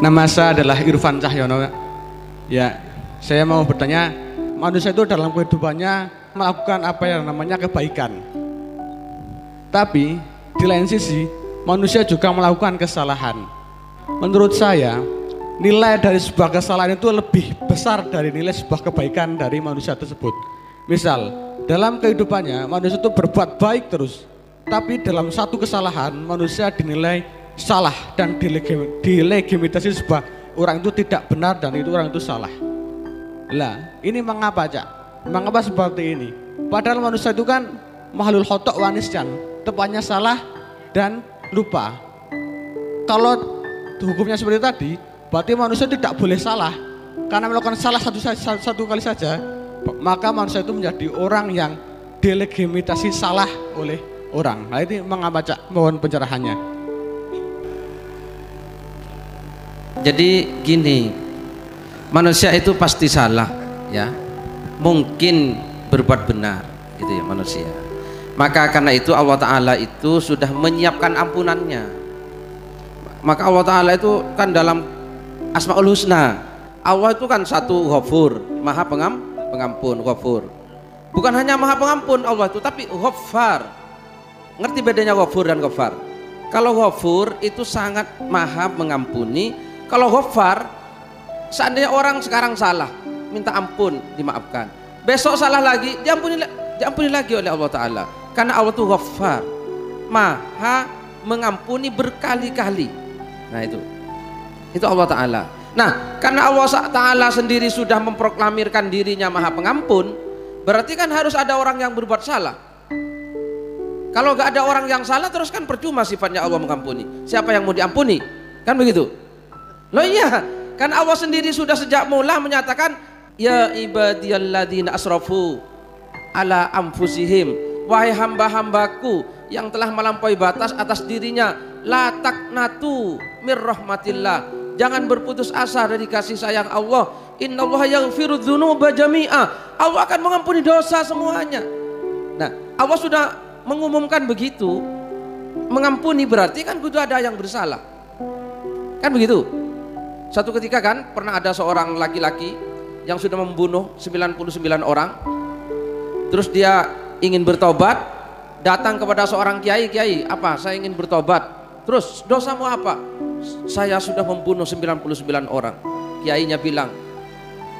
Nama saya adalah Irfan Cahyono. Ya, saya mau bertanya, manusia itu dalam kehidupannya melakukan apa yang namanya kebaikan. Tapi di lain sisi, manusia juga melakukan kesalahan. Menurut saya, nilai dari sebuah kesalahan itu lebih besar dari nilai sebuah kebaikan dari manusia tersebut. Misal, dalam kehidupannya manusia itu berbuat baik terus, tapi dalam satu kesalahan manusia dinilai salah dan dilegitimasi sebuah orang itu tidak benar dan itu orang itu salah. Lah, ini mengapa, Cak? Mengapa seperti ini? Padahal manusia itu kan makhluk khotok wanisyan, tepatnya salah dan lupa. Kalau hukumnya seperti tadi, berarti manusia tidak boleh salah. Karena melakukan salah satu kali saja, maka manusia itu menjadi orang yang dilegitimasi salah oleh orang. Nah, ini mengapa, Cak? Mohon pencerahannya. Jadi gini, manusia itu pasti salah, ya. Mungkin berbuat benar, gitu ya manusia. Maka karena itu Allah Ta'ala itu sudah menyiapkan ampunannya. Maka Allah Ta'ala itu kan dalam Asmaul Husna, Allah itu kan satu Ghafur, maha pengampun, Ghafur. Bukan hanya maha pengampun Allah itu, tapi Ghaffar. Ngerti bedanya Ghafur dan Ghaffar? Kalau Ghafur itu sangat maha mengampuni. Kalau Ghaffar, seandainya orang sekarang salah, minta ampun, dimaafkan. Besok salah lagi, diampuni lagi oleh Allah Ta'ala. Karena Allah itu Ghaffar, maha mengampuni berkali-kali. Nah itu Allah Ta'ala. Nah, karena Allah Ta'ala sendiri sudah memproklamirkan dirinya maha pengampun, berarti kan harus ada orang yang berbuat salah. Kalau gak ada orang yang salah, terus kan percuma sifatnya Allah mengampuni. Siapa yang mau diampuni? Kan begitu? Loh iya, kan Allah sendiri sudah sejak mula menyatakan, ya ibadiyalladzina asrafu ala anfusihim, wahai hamba-hambaku yang telah melampaui batas atas dirinya, la taqnatu mir rahmatillah, jangan berputus asa dari kasih sayang Allah. Innallaha yaghfiru dzunuba jami'a, Allah akan mengampuni dosa semuanya. Nah, Allah sudah mengumumkan begitu. Mengampuni berarti kan kudu ada yang bersalah, kan begitu. Satu ketika kan pernah ada seorang laki-laki yang sudah membunuh 99 orang. Terus dia ingin bertobat, datang kepada seorang kiai, apa? Saya ingin bertobat. Terus dosamu apa? Saya sudah membunuh 99 orang. Kiainya bilang,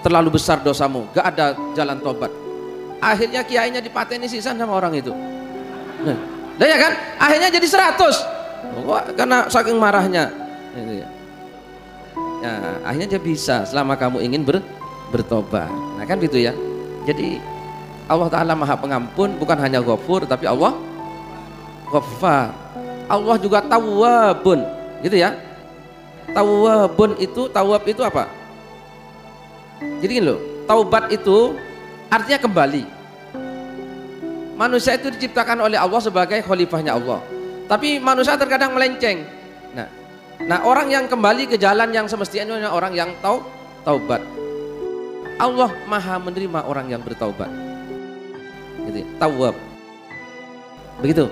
terlalu besar dosamu, gak ada jalan tobat. Akhirnya kiainya dipateni sisan sama orang itu. Nah ya kan? Akhirnya jadi 100. Karena saking marahnya. Ya, akhirnya dia bisa selama kamu ingin bertobat. Nah kan gitu ya. Jadi Allah Ta'ala maha pengampun, bukan hanya Ghafur, tapi Allah Ghaffar. Allah juga Tawwabun, gitu ya. Tawwabun itu, Tawwab itu apa? Jadi gini loh, taubat itu artinya kembali. Manusia itu diciptakan oleh Allah sebagai khalifahnya Allah, tapi manusia terkadang melenceng. Nah orang yang kembali ke jalan yang semestinya orang yang taubat. Allah maha menerima orang yang bertaubat, gitu, Tawwab. Begitu.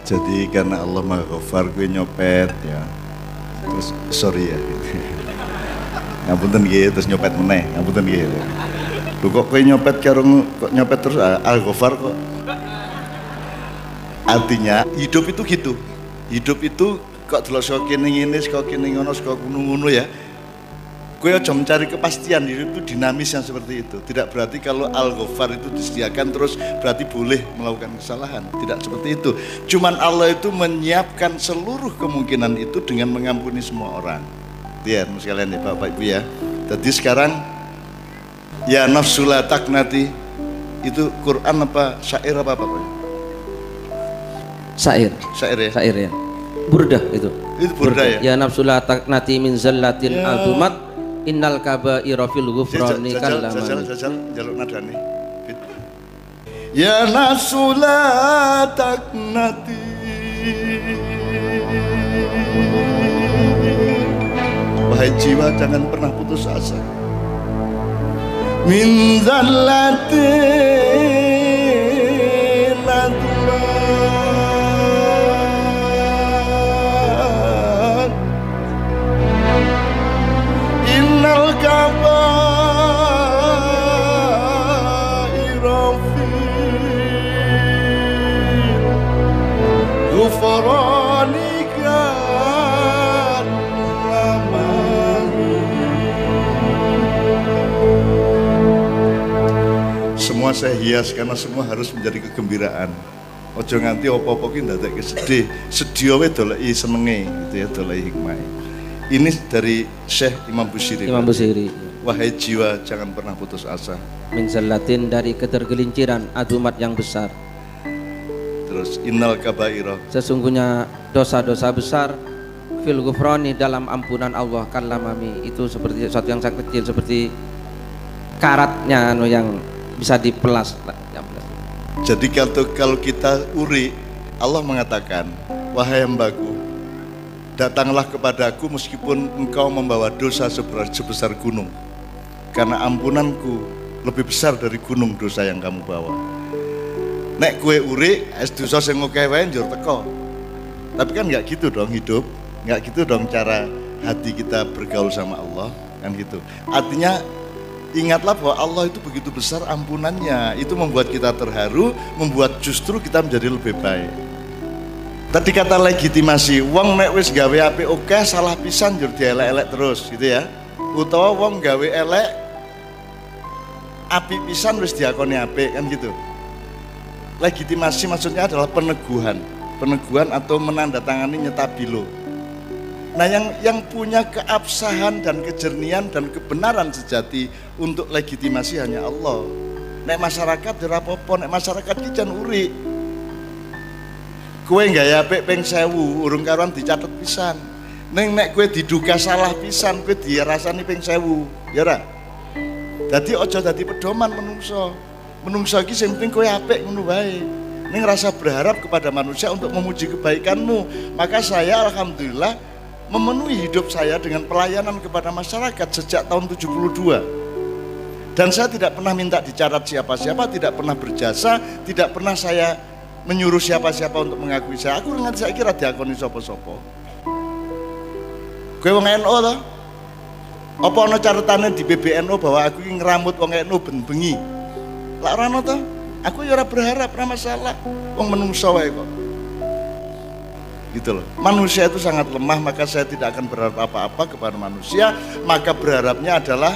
Jadi karena Allah maha Ghaffar, gue nyopet ya. Terus sorry ya. Ngapunten nggih, terus nyopet meneh, ngapunten nggih. Lho kok kowe nyopet karo kok nyopet terus Al-Ghaffar kok. Artinya hidup itu gitu. Hidup itu kok delok kene ngene, kok kene ngono, kok ngono ya. Kowe aja mencari kepastian, hidup itu dinamis yang seperti itu. Tidak berarti kalau Al-Ghaffar itu disediakan terus berarti boleh melakukan kesalahan. Tidak seperti itu. Cuman Allah itu menyiapkan seluruh kemungkinan itu dengan mengampuni semua orang. Ya, sekalian ya Bapak Ibu ya. Jadi sekarang ya nafsu la taqnati itu Quran apa syair apa Bapak? Syair ya. Syair ya. Burdah itu. Itu burdah ya. Ya nafsu la taqnati min zallatin azumat innal kaba'ira fil ghufrani kallaman. Jajal jaluk nadane. Ya nafsu la taqnati wahai jiwa jangan pernah putus asa. Min zallatin semua saya hias karena semua harus menjadi kegembiraan. Ojo nganti apa-apa ki ndadekke sedih. Sedih wae doleki senenge gitu ya, doleki hikmah. Ini dari Syekh Imam Busiri. Imam Busiri. Wahai jiwa, jangan pernah putus asa. Min zallatin, dari ketergelinciran adumat yang besar. Terus innal kabaira, sesungguhnya dosa-dosa besar fil ghufrani, dalam ampunan Allah, kalamami, itu seperti sesuatu yang sangat kecil, seperti karatnya yang bisa dipelas. Jadi kalau kita uri, Allah mengatakan, wahai hambaku, datanglah kepadaku meskipun engkau membawa dosa sebesar gunung, karena ampunanku lebih besar dari gunung dosa yang kamu bawa. Nek kue uri, es dosa sing ngokeh wae njur teko. Tapi kan nggak gitu dong hidup, nggak gitu dong cara hati kita bergaul sama Allah, kan gitu. Artinya ingatlah bahwa Allah itu begitu besar ampunannya, itu membuat kita terharu, membuat justru kita menjadi lebih baik. Tadi kata legitimasi, wong nek wis gawe apik oke, salah pisan njur dielek-elek terus gitu ya. Utawa wong gawe elek apik pisan wis diakoni apik, kan gitu. Legitimasi maksudnya adalah peneguhan atau menandatangani nyetabilo. Nah yang punya keabsahan dan kejernihan dan kebenaran sejati untuk legitimasi hanya Allah. Nek masyarakat ora apa-apa, nek masyarakat ki jan uri. Kowe gawe apik ping 1000 urung karuan dicatet pisan. Nek kowe diduga salah pisan, kowe dirasani ping 1000, ya ora? Dadi aja dadi pedoman menungso. Menungso iki sing penting kowe apik ngono wae. Ning rasa berharap kepada manusia untuk memuji kebaikanmu. Maka saya alhamdulillah memenuhi hidup saya dengan pelayanan kepada masyarakat sejak tahun 72. Dan saya tidak pernah minta dicatat siapa-siapa, tidak pernah berjasa, tidak pernah saya menyuruh siapa-siapa untuk mengakui saya. Aku ngerti saya kira diakoni sapa-sapa. Kowe wong NU to? Apa ana catetane di PBNU bahwa aku iki ngeramut wong NU ben bengi? Lah ora ana to? Aku ya ora berharap, ora masalah. Wong menungso wae kok. Gitu loh. Manusia itu sangat lemah, maka saya tidak akan berharap apa-apa kepada manusia, maka berharapnya adalah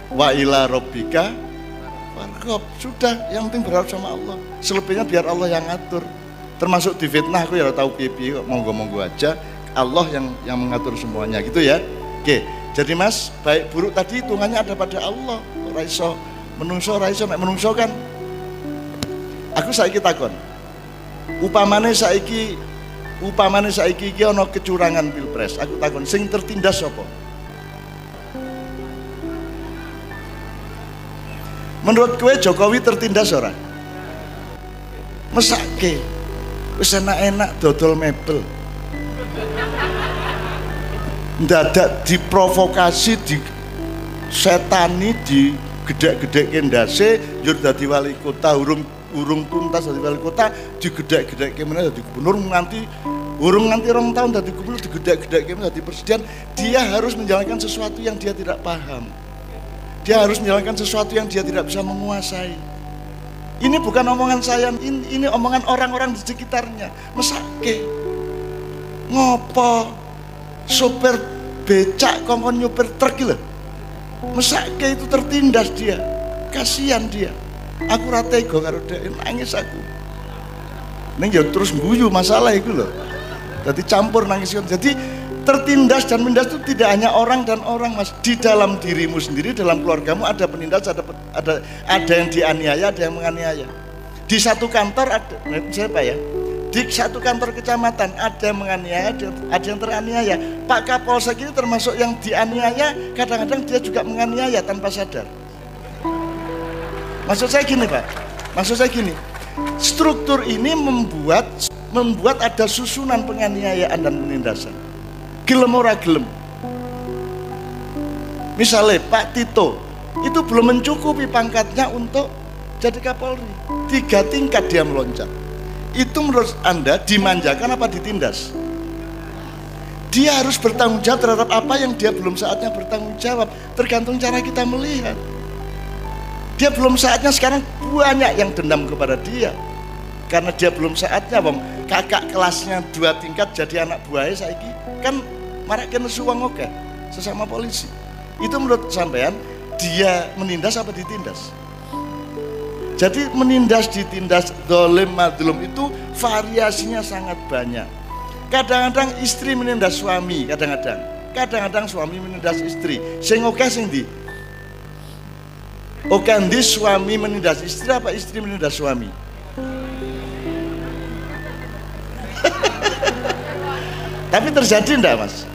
wa ila rabbika farghab. Sudah, yang penting berharap sama Allah. Selebihnya biar Allah yang ngatur. Termasuk di fitnah aku ya tahu piye kok, monggo-monggo aja. Allah yang mengatur semuanya gitu ya. Oke, jadi Mas, baik buruk tadi hitungannya ada pada Allah. Ora iso menungso, ora iso nek menungso kan. Aku saiki takon. Upamane saiki iki ana kecurangan pilpres, aku takon sing tertindas sapa? Menurut kowe Jokowi tertindas ora? Mesake wis enak-enak dodol mebel, ndadak diprovokasi, di setani, di gedek-gedeke ndase njur dadi wali kota, urung tuntas dadi wali kota, digedek-gedeke meneh dadi gubernur, nanti urung nganti 2 tahun dadi gubernur, digedek-gedeke meneh dadi presiden. Dia harus menjalankan sesuatu yang dia tidak paham. Dia harus menjalankan sesuatu yang dia tidak bisa menguasai. Ini bukan omongan saya, ini omongan orang-orang di sekitarnya. Mesake ngopo sopir becak kongkon nyupir truk lho. Mesake itu tertindas dia. Kasihan dia. Aku ra tega karo dhek, nangis aku. Ning ya terus guyu masalah iku lho. Jadi campur nangis. Jadi tertindas dan menindas itu tidak hanya orang dan orang, Mas. Di dalam dirimu sendiri, dalam keluargamu ada penindas, ada yang dianiaya, ada yang menganiaya. Di satu kantor ada siapa ya? Di satu kantor kecamatan ada yang menganiaya, ada yang teraniaya. Pak Kapolsek ini termasuk yang dianiaya, kadang-kadang dia juga menganiaya tanpa sadar. Maksud saya gini Pak, struktur ini membuat ada susunan penganiayaan dan penindasan. Gelem ora gelem. Misalnya Pak Tito itu belum mencukupi pangkatnya untuk jadi Kapolri, 3 tingkat dia meloncat. Itu menurut Anda dimanjakan apa ditindas? Dia harus bertanggung jawab terhadap apa yang dia belum saatnya bertanggung jawab. Tergantung cara kita melihat. Dia belum saatnya, sekarang banyak yang dendam kepada dia karena dia belum saatnya. Bang, kakak kelasnya 2 tingkat jadi anak buahnya saiki kan marakin suwang sesama polisi. Itu menurut sampean dia menindas apa ditindas? Jadi menindas, ditindas, dolim, madlum itu variasinya sangat banyak. Kadang-kadang istri menindas suami, kadang-kadang suami menindas istri. Sing oke sing ndi? Oke ndi suami menindas istri apa istri menindas suami? Tapi terjadi enggak mas?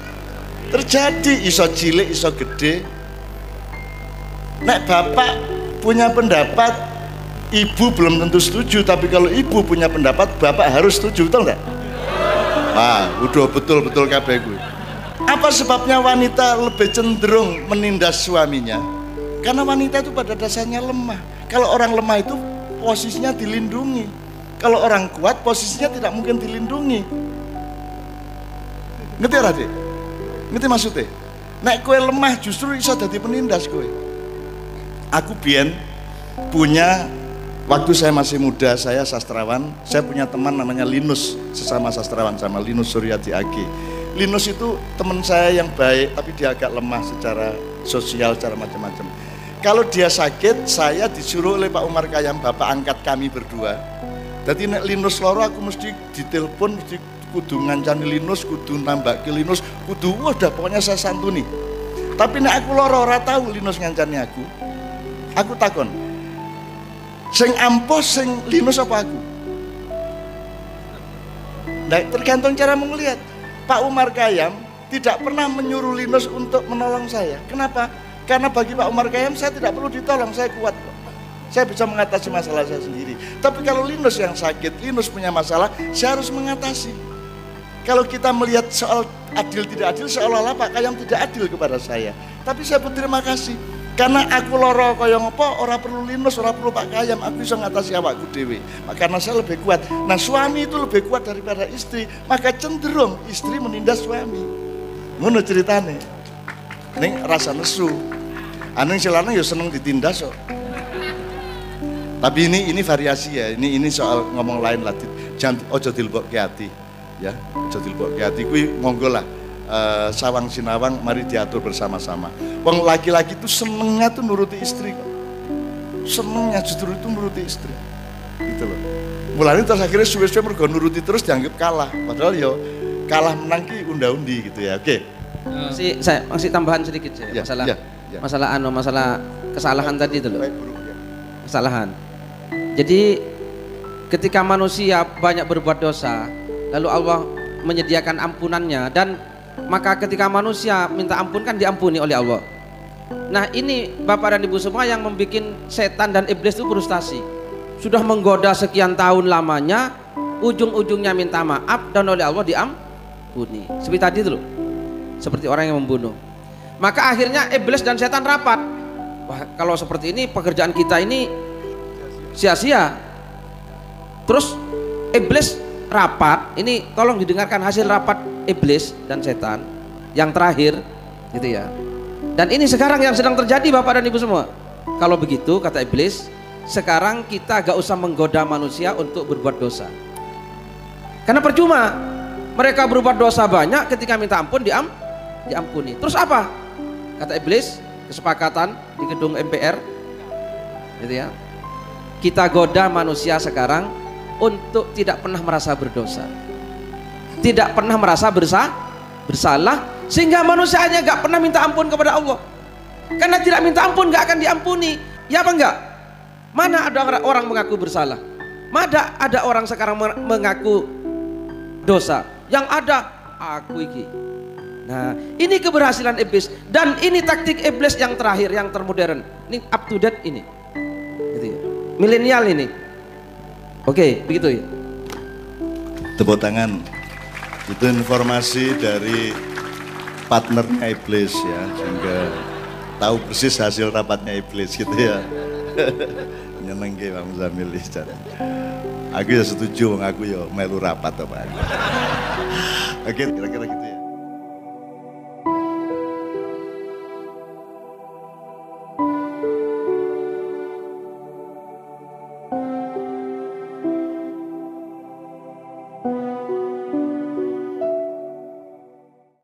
Terjadi, iso cilik, iso gede. Nek bapak punya pendapat, ibu belum tentu setuju, tapi kalau ibu punya pendapat, bapak harus setuju, betul enggak? Udah betul-betul kabeh gue. Apa sebabnya wanita lebih cenderung menindas suaminya? Karena wanita itu pada dasarnya lemah. Kalau orang lemah itu posisinya dilindungi. Kalau orang kuat posisinya tidak mungkin dilindungi. Ngerti ora, Dik? Ngerti maksudnya? Nek kowe lemah justru iso dadi penindas kowe. Aku biyen punya, waktu saya masih muda, saya sastrawan, saya punya teman namanya Linus, sesama sastrawan sama Linus Suryadi Agi. Linus itu teman saya yang baik, tapi dia agak lemah secara sosial, secara macam-macam. Kalau dia sakit, saya disuruh oleh Pak Umar Khayyam, bapak angkat kami berdua. Jadi nek Linus loro aku mesti ditelepon, mesti kudu ngancani Linus, kudu nambah ke Linus, kudu udah pokoknya saya santuni. Tapi nek aku loro ora tahu Linus ngancani aku takon, sing ampos sing Linus apa aku? Nah, tergantung cara melihat. Pak Umar Khayyam tidak pernah menyuruh Linus untuk menolong saya. Kenapa? Karena bagi Pak Umar Khayyam saya tidak perlu ditolong, saya kuat kok. Saya bisa mengatasi masalah saya sendiri. Tapi kalau Linus yang sakit, Linus punya masalah, saya harus mengatasi. Kalau kita melihat soal adil tidak adil, seolah-olah Pak Khayyam tidak adil kepada saya. Tapi saya berterima kasih. Karena aku loro kaya ngopo, ora perlu Linus, ora perlu Pak Khayyam, aku bisa ngatasi awakku dhewe. Karena saya lebih kuat. Nah, suami itu lebih kuat daripada istri, maka cenderung istri menindas suami. Ngono ceritane. Ning rasa nesu. Anu sing lanang ya seneng ditindas kok. Tapi ini variasi ya. Ini soal ngomong lain lah. Jangan ojo dilebokke ati. Ya, ojo dilebokke ati kuwi monggo lah. Sawang sinawang mari diatur bersama-sama. Wong laki-laki itu senengnya tuh nuruti istri kok. Senengnya justru itu nuruti istri. Gitu loh. Mulane terus akhirnya suwe-suwe mergo nuruti terus dianggap kalah. Padahal yo kalah menang ki unda-undi gitu ya. Oke. Saya masih tambahan sedikit ya, masalah kesalahan tadi itu loh. Kesalahan. Jadi ketika manusia banyak berbuat dosa, lalu Allah menyediakan ampunannya, dan maka ketika manusia minta ampun kan diampuni oleh Allah. Nah, ini Bapak dan Ibu semua yang membuat setan dan iblis itu frustasi. Sudah menggoda sekian tahun lamanya, ujung-ujungnya minta maaf dan oleh Allah diampuni. Seperti tadi itu loh. Seperti orang yang membunuh. Maka akhirnya iblis dan setan rapat. Wah, kalau seperti ini pekerjaan kita ini sia-sia. Terus iblis rapat, ini tolong didengarkan hasil rapat iblis dan setan yang terakhir gitu ya. Dan ini sekarang yang sedang terjadi Bapak dan Ibu semua. Kalau begitu kata iblis, sekarang kita gak usah menggoda manusia untuk berbuat dosa. Karena percuma, mereka berbuat dosa banyak, ketika minta ampun diampuni. Terus apa? Kata iblis, kesepakatan di gedung MPR gitu ya. Kita goda manusia sekarang untuk tidak pernah merasa berdosa, tidak pernah merasa bersalah, sehingga manusianya gak pernah minta ampun kepada Allah. Karena tidak minta ampun gak akan diampuni. Ya apa enggak? Mana ada orang mengaku bersalah? Mana ada orang sekarang mengaku dosa? Yang ada aku iki. Nah, ini keberhasilan iblis, dan ini taktik iblis yang terakhir, yang termodern. Ini up to date ini. Gitu ya. Milenial ini. Oke, begitu ya. Tepuk tangan. Itu informasi dari partnernya iblis ya, sehingga tahu persis hasil rapatnya iblis gitu ya. Nyenengke Bang Muzamil secara. Aku ya setuju, aku ya melu rapat apa. Oke, kira-kira gitu ya.